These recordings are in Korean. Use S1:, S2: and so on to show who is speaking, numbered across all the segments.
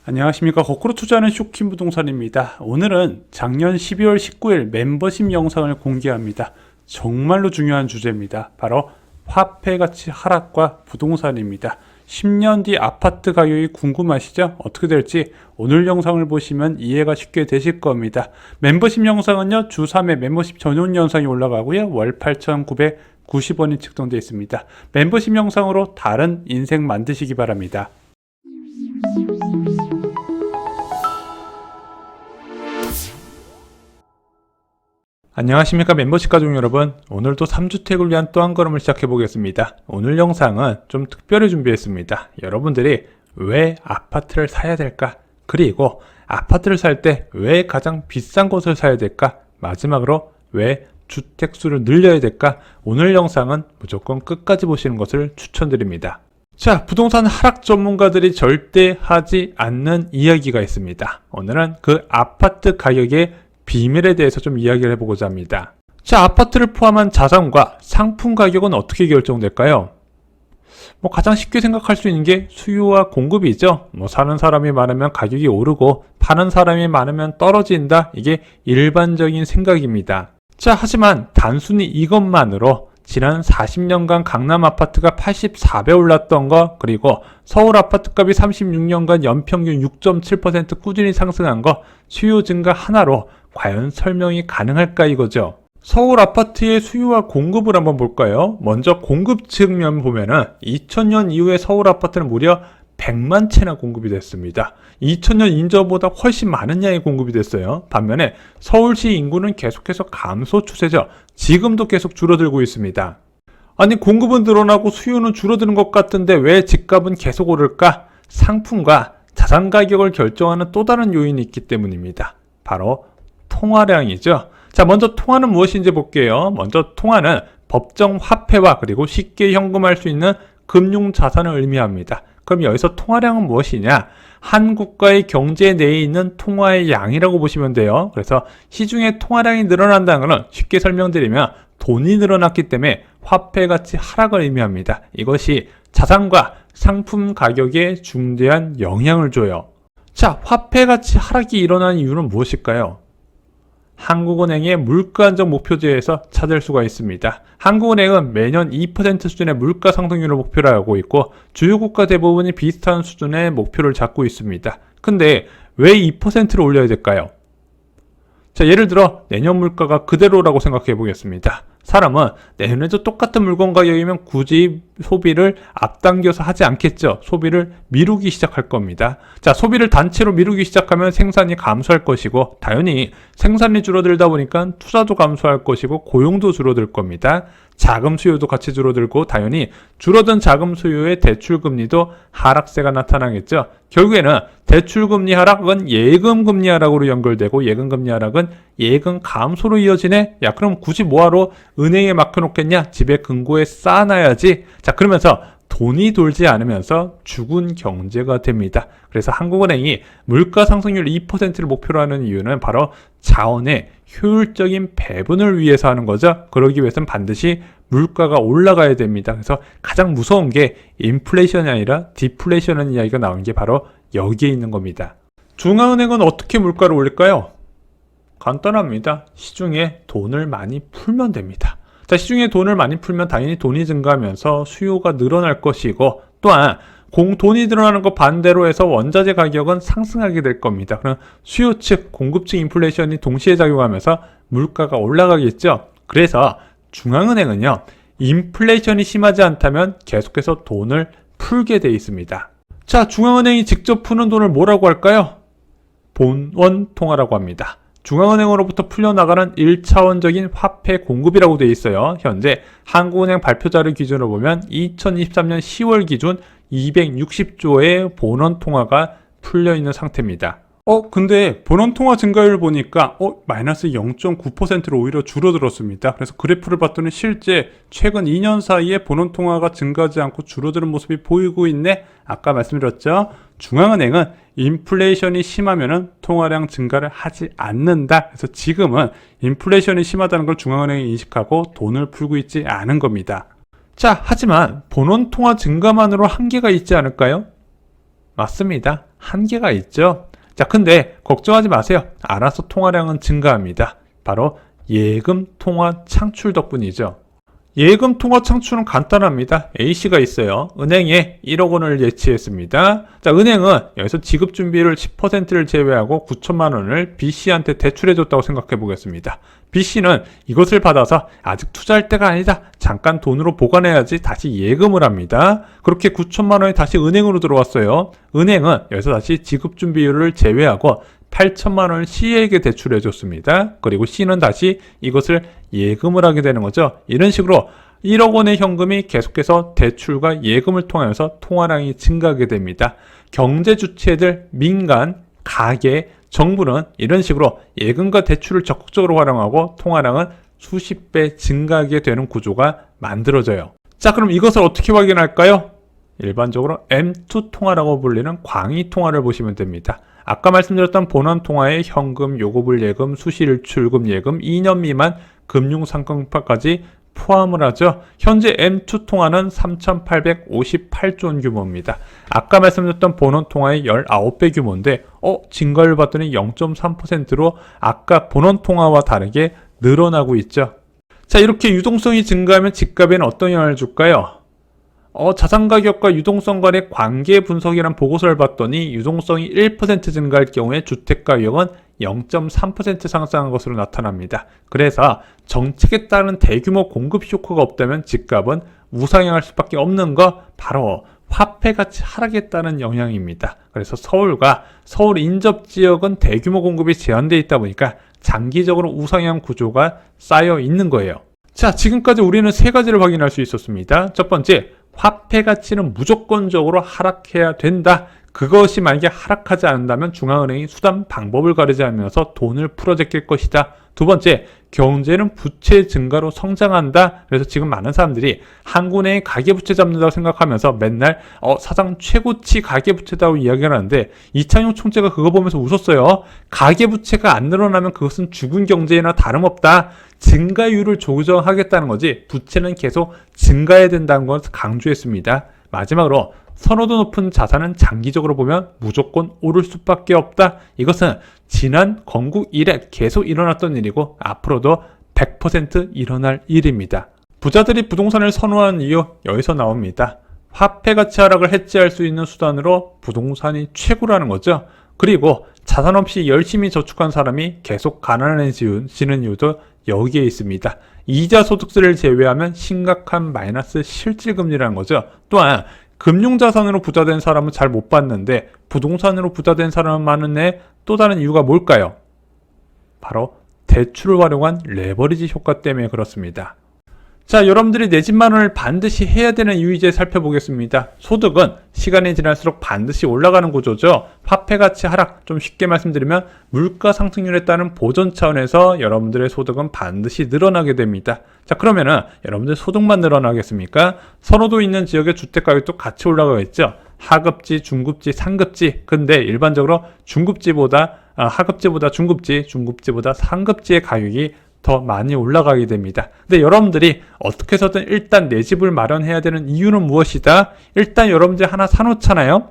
S1: 안녕하십니까. 거꾸로 투자하는 쇼킹 부동산입니다. 오늘은 작년 12월 19일 멤버십 영상을 공개합니다. 정말로 중요한 주제입니다. 바로 화폐 가치 하락과 부동산입니다. 10년 뒤 아파트 가격이 궁금하시죠? 어떻게 될지 오늘 영상을 보시면 이해가 쉽게 되실 겁니다. 멤버십 영상은요, 주 3회 멤버십 전용 영상이 올라가고요, 월 8,990원이 측정되어 있습니다. 멤버십 영상으로 다른 인생 만드시기 바랍니다. 안녕하십니까. 멤버십 가족 여러분, 오늘도 3주택을 위한 또 한 걸음을 시작해 보겠습니다. 오늘 영상은 좀 특별히 준비했습니다. 여러분들이 왜 아파트를 사야 될까, 그리고 아파트를 살 때 왜 가장 비싼 곳을 사야 될까, 마지막으로 왜 주택수를 늘려야 될까, 오늘 영상은 무조건 끝까지 보시는 것을 추천드립니다. 자, 부동산 하락 전문가들이 절대 하지 않는 이야기가 있습니다. 오늘은 그 아파트 가격의 비밀에 대해서 좀 이야기를 해보고자 합니다. 자, 아파트를 포함한 자산과 상품 가격은 어떻게 결정될까요? 가장 쉽게 생각할 수 있는 게 수요와 공급이죠. 사는 사람이 많으면 가격이 오르고 파는 사람이 많으면 떨어진다. 이게 일반적인 생각입니다. 자, 하지만 단순히 이것만으로 지난 40년간 강남 아파트가 84배 올랐던 거, 그리고 서울 아파트값이 36년간 연평균 6.7% 꾸준히 상승한 거, 수요 증가 하나로 과연 설명이 가능할까 이거죠. 서울 아파트의 수요와 공급을 한번 볼까요? 먼저 공급 측면 보면은 2000년 이후에 서울 아파트는 무려 100만 채나 공급이 됐습니다. 2000년 인저보다 훨씬 많은 양의 공급이 됐어요. 반면에 서울시 인구는 계속해서 감소 추세죠. 지금도 계속 줄어들고 있습니다. 아니, 공급은 늘어나고 수요는 줄어드는 것 같은데 왜 집값은 계속 오를까? 상품과 자산 가격을 결정하는 또 다른 요인이 있기 때문입니다. 바로 통화량이죠. 자, 먼저 통화는 무엇인지 볼게요. 먼저 통화는 법정 화폐와 그리고 쉽게 현금화할 수 있는 금융 자산을 의미합니다. 그럼 여기서 통화량은 무엇이냐? 한 국가의 경제 내에 있는 통화의 양이라고 보시면 돼요. 그래서 시중에 통화량이 늘어난다는 것은 쉽게 설명드리면 돈이 늘어났기 때문에 화폐 가치 하락을 의미합니다. 이것이 자산과 상품 가격에 중대한 영향을 줘요. 자, 화폐 가치 하락이 일어나는 이유는 무엇일까요? 한국은행의 물가 안정 목표제에서 찾을 수가 있습니다. 한국은행은 매년 2% 수준의 물가 상승률을 목표로 하고 있고 주요 국가 대부분이 비슷한 수준의 목표를 잡고 있습니다. 근데 왜 2%를 올려야 될까요? 자, 예를 들어 내년 물가가 그대로라고 생각해 보겠습니다. 사람은 내년에도 똑같은 물건 가격이면 굳이 소비를 앞당겨서 하지 않겠죠. 소비를 미루기 시작할 겁니다. 자, 소비를 단체로 미루기 시작하면 생산이 감소할 것이고, 당연히 생산이 줄어들다 보니까 투자도 감소할 것이고 고용도 줄어들 겁니다. 자금 수요도 같이 줄어들고, 당연히 줄어든 자금 수요의 대출 금리도 하락세가 나타나겠죠. 결국에는 대출 금리 하락은 예금 금리 하락으로 연결되고, 예금 금리 하락은 예금 감소로 이어지네. 야, 그럼 굳이 뭐하러 은행에 맡겨놓겠냐? 집에 금고에 쌓아놔야지. 자, 그러면서 돈이 돌지 않으면서 죽은 경제가 됩니다. 그래서 한국은행이 물가 상승률 2%를 목표로 하는 이유는 바로 자원의 효율적인 배분을 위해서 하는 거죠. 그러기 위해서는 반드시 물가가 올라가야 됩니다. 그래서 가장 무서운 게 인플레이션이 아니라 디플레이션이라는 이야기가 나온 게 바로 여기에 있는 겁니다. 중앙은행은 어떻게 물가를 올릴까요? 간단합니다. 시중에 돈을 많이 풀면 됩니다. 자, 시중에 돈을 많이 풀면 당연히 돈이 증가하면서 수요가 늘어날 것이고, 또한 돈이 늘어나는 것 반대로 해서 원자재 가격은 상승하게 될 겁니다. 그럼 수요 측, 공급 측 인플레이션이 동시에 작용하면서 물가가 올라가겠죠. 그래서 중앙은행은요, 인플레이션이 심하지 않다면 계속해서 돈을 풀게 돼 있습니다. 자, 중앙은행이 직접 푸는 돈을 뭐라고 할까요? 본원 통화라고 합니다. 중앙은행으로부터 풀려나가는 1차원적인 화폐 공급이라고 되어 있어요. 현재 한국은행 발표자를 기준으로 보면 2023년 10월 기준 260조의 본원 통화가 풀려있는 상태입니다. 근데 본원 통화 증가율 보니까 마이너스 0.9%로 오히려 줄어들었습니다. 그래서 그래프를 봤더니 실제 최근 2년 사이에 본원 통화가 증가하지 않고 줄어드는 모습이 보이고 있네. 아까 말씀드렸죠. 중앙은행은 인플레이션이 심하면은 통화량 증가를 하지 않는다. 그래서 지금은 인플레이션이 심하다는 걸 중앙은행이 인식하고 돈을 풀고 있지 않은 겁니다. 자, 하지만 본원 통화 증가만으로 한계가 있지 않을까요? 맞습니다. 한계가 있죠. 자, 근데 걱정하지 마세요. 알아서 통화량은 증가합니다. 바로 예금 통화 창출 덕분이죠. 예금 통화 창출은 간단합니다. A씨가 있어요. 은행에 1억 원을 예치했습니다. 자, 은행은 여기서 지급 준비율 10%를 제외하고 9천만 원을 B씨한테 대출해줬다고 생각해 보겠습니다. B씨는 이것을 받아서 아직 투자할 때가 아니다. 잠깐 돈으로 보관해야지 다시 예금을 합니다. 그렇게 9천만 원이 다시 은행으로 들어왔어요. 은행은 여기서 다시 지급 준비율을 제외하고 8천만 원을 C에게 대출해 줬습니다. 그리고 C는 다시 이것을 예금을 하게 되는 거죠. 이런 식으로 1억 원의 현금이 계속해서 대출과 예금을 통하여서 통화량이 증가하게 됩니다. 경제 주체들, 민간, 가계, 정부는 이런 식으로 예금과 대출을 적극적으로 활용하고 통화량은 수십 배 증가하게 되는 구조가 만들어져요. 자, 그럼 이것을 어떻게 확인할까요? 일반적으로 M2 통화라고 불리는 광의 통화를 보시면 됩니다. 아까 말씀드렸던 본원 통화의 현금, 요구불 예금, 수실 출금 예금, 2년 미만 금융상품까지 포함을 하죠. 현재 M2 통화는 3,858조 원 규모입니다. 아까 말씀드렸던 본원 통화의 19배 규모인데 증가율 봤더니 0.3%로 아까 본원 통화와 다르게 늘어나고 있죠. 자, 이렇게 유동성이 증가하면 집값에는 어떤 영향을 줄까요? 자산 가격과 유동성 간의 관계 분석이라는 보고서를 봤더니 유동성이 1% 증가할 경우에 주택 가격은 0.3% 상승한 것으로 나타납니다. 그래서 정책에 따른 대규모 공급 쇼크가 없다면 집값은 우상향할 수밖에 없는 거 바로 화폐 가치 하락에 따른 영향입니다. 그래서 서울과 서울 인접 지역은 대규모 공급이 제한되어 있다 보니까 장기적으로 우상향 구조가 쌓여 있는 거예요. 자, 지금까지 우리는 세 가지를 확인할 수 있었습니다. 첫 번째, 화폐 가치는 무조건적으로 하락해야 된다. 그것이 만약에 하락하지 않는다면 중앙은행이 수단 방법을 가리지 않으면서 돈을 풀어제낄 것이다. 두 번째, 경제는 부채 증가로 성장한다. 그래서 지금 많은 사람들이 한국은행이 가계부채 잡는다고 생각하면서 맨날 사상 최고치 가계부채다고 이야기를 하는데 이창용 총재가 그거 보면서 웃었어요. 가계부채가 안 늘어나면 그것은 죽은 경제나 다름없다. 증가율을 조정하겠다는 거지 부채는 계속 증가해야 된다는 것을 강조했습니다. 마지막으로 선호도 높은 자산은 장기적으로 보면 무조건 오를 수밖에 없다. 이것은 지난 건국 이래 계속 일어났던 일이고 앞으로도 100% 일어날 일입니다. 부자들이 부동산을 선호하는 이유 여기서 나옵니다. 화폐 가치 하락을 해지할 수 있는 수단으로 부동산이 최고라는 거죠. 그리고 자산 없이 열심히 저축한 사람이 계속 가난해지는 이유도 여기에 있습니다. 이자 소득세를 제외하면 심각한 마이너스 실질금리라는 거죠. 또한 금융자산으로 부자된 사람은 잘 못 봤는데 부동산으로 부자된 사람은 많은데 또 다른 이유가 뭘까요? 바로 대출을 활용한 레버리지 효과 때문에 그렇습니다. 자, 여러분들이 내 집 마련을 반드시 해야 되는 이유 이제 살펴보겠습니다. 소득은 시간이 지날수록 반드시 올라가는 구조죠. 화폐 가치 하락, 좀 쉽게 말씀드리면 물가 상승률에 따른 보전 차원에서 여러분들의 소득은 반드시 늘어나게 됩니다. 자, 그러면은 여러분들 소득만 늘어나겠습니까? 선호도 있는 지역의 주택 가격도 같이 올라가겠죠. 하급지, 중급지, 상급지. 근데 일반적으로 하급지보다 중급지, 중급지보다 상급지의 가격이 더 많이 올라가게 됩니다. 근데 여러분들이 어떻게 해서든 일단 내 집을 마련해야 되는 이유는 무엇이다? 일단 여러분들이 하나 사놓잖아요.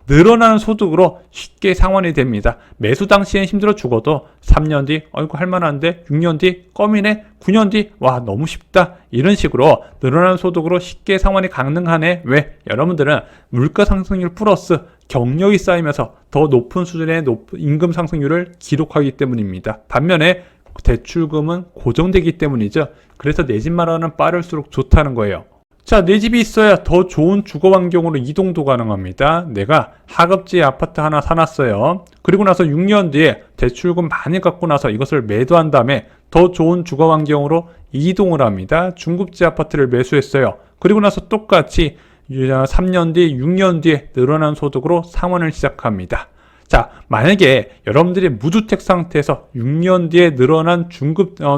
S1: 늘어나는 소득으로 쉽게 상환이 됩니다. 매수 당시엔 힘들어 죽어도 3년 뒤 어이구 할만한데 6년 뒤 껌이네 9년 뒤 와 너무 쉽다 이런 식으로 늘어나는 소득으로 쉽게 상환이 가능하네. 왜? 여러분들은 물가 상승률 플러스 경력이 쌓이면서 더 높은 수준의 임금 상승률을 기록하기 때문입니다. 반면에 대출금은 고정되기 때문이죠. 그래서 내 집 마련은 빠를수록 좋다는 거예요. 자, 내 집이 있어야 더 좋은 주거 환경으로 이동도 가능합니다. 내가 하급지 아파트 하나 사놨어요. 그리고 나서 6년 뒤에 대출금 많이 갖고 나서 이것을 매도한 다음에 더 좋은 주거 환경으로 이동을 합니다. 중급지 아파트를 매수했어요. 그리고 나서 똑같이 3년 뒤, 6년 뒤에 늘어난 소득으로 상환을 시작합니다. 자, 만약에 여러분들이 무주택 상태에서 6년 뒤에 늘어난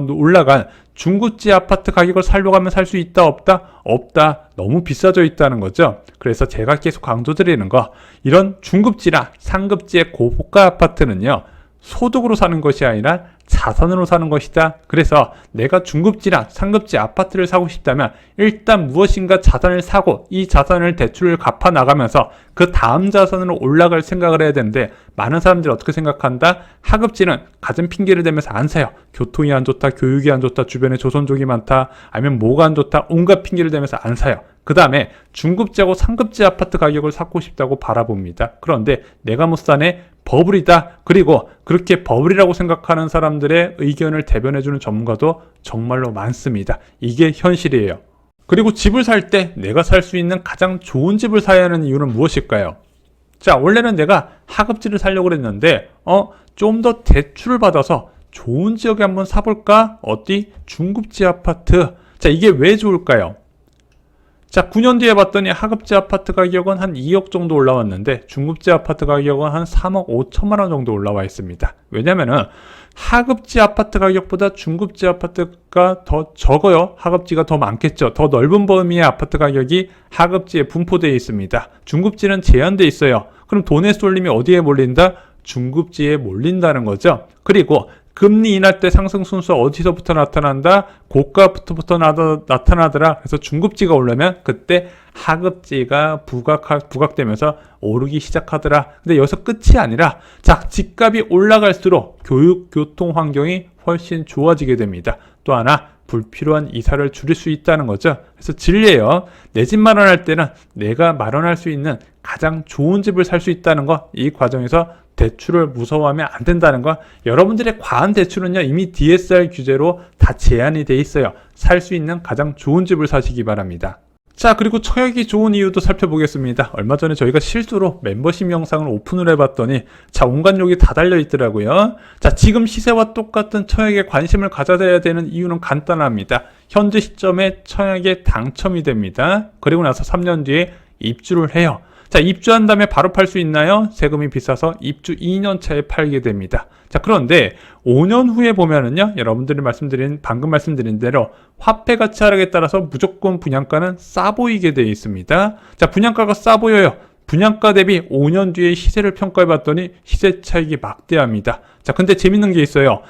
S1: 올라간 중급지 아파트 가격을 살려고 하면 살 수 있다, 없다? 없다. 너무 비싸져 있다는 거죠. 그래서 제가 계속 강조드리는 거, 이런 중급지나 상급지의 고가 아파트는요, 소득으로 사는 것이 아니라 자산으로 사는 것이다. 그래서 내가 중급지나 상급지 아파트를 사고 싶다면 일단 무엇인가 자산을 사고 이 자산을 대출을 갚아 나가면서 그 다음 자산으로 올라갈 생각을 해야 되는데, 많은 사람들이 어떻게 생각한다? 하급지는 갖은 핑계를 대면서 안 사요. 교통이 안 좋다, 교육이 안 좋다, 주변에 조선족이 많다, 아니면 뭐가 안 좋다, 온갖 핑계를 대면서 안 사요. 그 다음에 중급지하고 상급지 아파트 가격을 사고 싶다고 바라봅니다. 그런데 내가 못 사네? 버블이다. 그리고 그렇게 버블이라고 생각하는 사람들의 의견을 대변해주는 전문가도 정말로 많습니다. 이게 현실이에요. 그리고 집을 살 때 내가 살 수 있는 가장 좋은 집을 사야 하는 이유는 무엇일까요? 자, 원래는 내가 하급지를 사려고 그랬는데 좀 더 대출을 받아서 좋은 지역에 한번 사볼까? 어디? 중급지 아파트. 자, 이게 왜 좋을까요? 자, 9년 뒤에 봤더니 하급지 아파트 가격은 한 2억 정도 올라왔는데 중급지 아파트 가격은 한 3억 5천만 원 정도 올라와 있습니다. 왜냐면은 하급지 아파트 가격보다 중급지 아파트가 더 적어요. 하급지가 더 많겠죠. 더 넓은 범위의 아파트 가격이 하급지에 분포되어 있습니다. 중급지는 제한되어 있어요. 그럼 돈의 쏠림이 어디에 몰린다? 중급지에 몰린다는 거죠. 그리고 금리 인하 때 상승 순수가 어디서부터 나타난다? 고가부터 나타나더라. 그래서 중급지가 오르면 그때 하급지가 부각되면서 오르기 시작하더라. 근데 여기서 끝이 아니라, 자, 집값이 올라갈수록 교육, 교통 환경이 훨씬 좋아지게 됩니다. 또 하나, 불필요한 이사를 줄일 수 있다는 거죠. 그래서 진리예요. 내 집 마련할 때는 내가 마련할 수 있는 가장 좋은 집을 살 수 있다는 거, 이 과정에서 대출을 무서워하면 안 된다는 거. 여러분들의 과한 대출은요, 이미 DSR 규제로 다 제한이 돼 있어요. 살 수 있는 가장 좋은 집을 사시기 바랍니다. 자, 그리고 처역이 좋은 이유도 살펴보겠습니다. 얼마 전에 저희가 실수로 멤버십 영상을 오픈을 해봤더니 자, 온갖 욕이 다 달려 있더라고요. 자, 지금 시세와 똑같은 처역에 관심을 가져야 되는 이유는 간단합니다. 현재 시점에 처역에 당첨이 됩니다. 그리고 나서 3년 뒤에 입주를 해요. 자, 입주한 다음에 바로 팔 수 있나요? 세금이 비싸서 입주 2년 차에 팔게 됩니다. 자, 그런데 5년 후에 보면은요, 여러분들이 방금 말씀드린 대로 화폐 가치 하락에 따라서 무조건 분양가는 싸 보이게 되어 있습니다. 자, 분양가가 싸 보여요. 분양가 대비 5년 뒤에 시세를 평가해 봤더니 시세 차익이 막대합니다. 자, 근데 재밌는 게 있어요.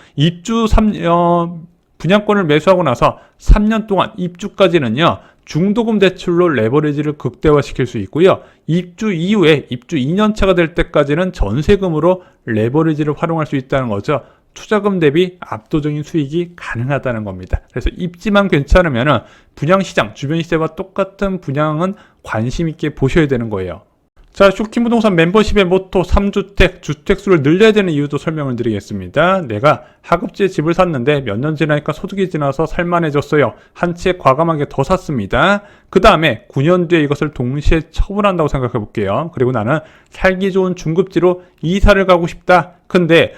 S1: 분양권을 매수하고 나서 3년 동안 입주까지는요, 중도금 대출로 레버리지를 극대화시킬 수 있고요. 입주 이후에 입주 2년차가 될 때까지는 전세금으로 레버리지를 활용할 수 있다는 거죠. 투자금 대비 압도적인 수익이 가능하다는 겁니다. 그래서 입지만 괜찮으면 분양시장, 주변 시세와 똑같은 분양은 관심 있게 보셔야 되는 거예요. 자, 쇼킹부동산 멤버십의 모토 3주택, 주택수를 늘려야 되는 이유도 설명을 드리겠습니다. 내가 하급지에 집을 샀는데 몇 년 지나니까 소득이 지나서 살만해졌어요. 한 채 과감하게 더 샀습니다. 그 다음에 9년 뒤에 이것을 동시에 처분한다고 생각해 볼게요. 그리고 나는 살기 좋은 중급지로 이사를 가고 싶다. 근데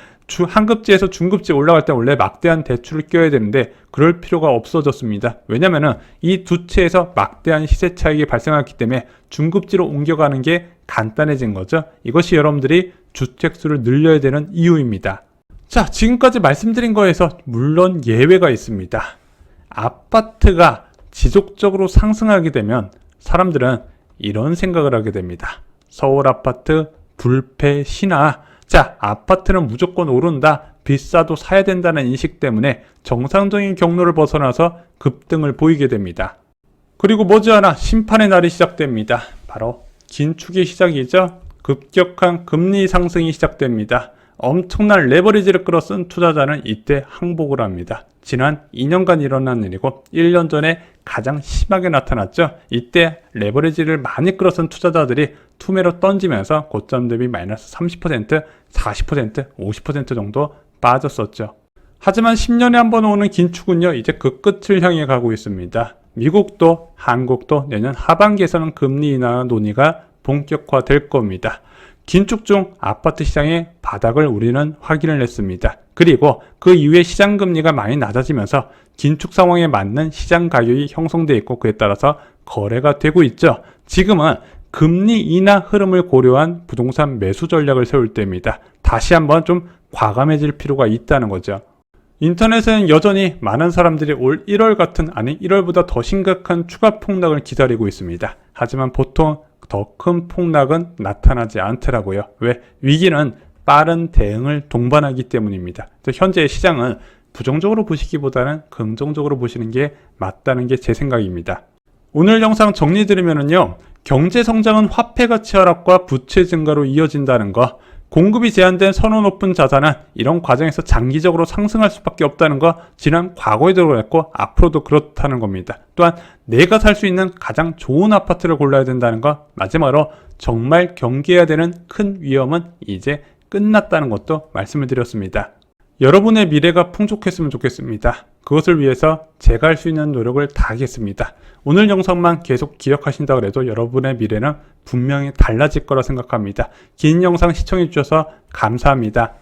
S1: 한급지에서 중급지 올라갈 때 원래 막대한 대출을 껴야 되는데 그럴 필요가 없어졌습니다. 왜냐면은 이 두 채에서 막대한 시세 차익이 발생했기 때문에 중급지로 옮겨가는 게 간단해진 거죠. 이것이 여러분들이 주택수를 늘려야 되는 이유입니다. 자, 지금까지 말씀드린 거에서 물론 예외가 있습니다. 아파트가 지속적으로 상승하게 되면 사람들은 이런 생각을 하게 됩니다. 서울 아파트 불패 신화. 자, 아파트는 무조건 오른다, 비싸도 사야 된다는 인식 때문에 정상적인 경로를 벗어나서 급등을 보이게 됩니다. 그리고 머지않아 심판의 날이 시작됩니다. 바로 긴축의 시작이죠. 급격한 금리 상승이 시작됩니다. 엄청난 레버리지를 끌어쓴 투자자는 이때 항복을 합니다. 지난 2년간 일어난 일이고 1년 전에 가장 심하게 나타났죠. 이때 레버리지를 많이 끌어쓴 투자자들이 투매로 던지면서 고점 대비 마이너스 30%, 40%, 50% 정도 빠졌었죠. 하지만 10년에 한 번 오는 긴축은요, 이제 그 끝을 향해 가고 있습니다. 미국도 한국도 내년 하반기에서는 금리 인하 논의가 본격화될 겁니다. 긴축 중 아파트 시장의 바닥을 우리는 확인을 했습니다. 그리고 그 이후에 시장 금리가 많이 낮아지면서 긴축 상황에 맞는 시장 가격이 형성되어 있고 그에 따라서 거래가 되고 있죠. 지금은 금리 인하 흐름을 고려한 부동산 매수 전략을 세울 때입니다. 다시 한번 좀 과감해질 필요가 있다는 거죠. 인터넷에는 여전히 많은 사람들이 올 1월 같은, 아니 1월보다 더 심각한 추가 폭락을 기다리고 있습니다. 하지만 보통 더 큰 폭락은 나타나지 않더라고요. 왜? 위기는 빠른 대응을 동반하기 때문입니다. 현재 시장은 부정적으로 보시기보다는 긍정적으로 보시는 게 맞다는 게 제 생각입니다. 오늘 영상 정리드리면요, 경제 성장은 화폐 가치 하락과 부채 증가로 이어진다는 거, 공급이 제한된 선호 높은 자산은 이런 과정에서 장기적으로 상승할 수밖에 없다는 거, 지난 과거에도 그랬고 앞으로도 그렇다는 겁니다. 또한 내가 살 수 있는 가장 좋은 아파트를 골라야 된다는 거, 마지막으로 정말 경계해야 되는 큰 위험은 이제 끝났다는 것도 말씀을 드렸습니다. 여러분의 미래가 풍족했으면 좋겠습니다. 그것을 위해서 제가 할 수 있는 노력을 다하겠습니다. 오늘 영상만 계속 기억하신다 그래도 여러분의 미래는 분명히 달라질 거라 생각합니다. 긴 영상 시청해 주셔서 감사합니다.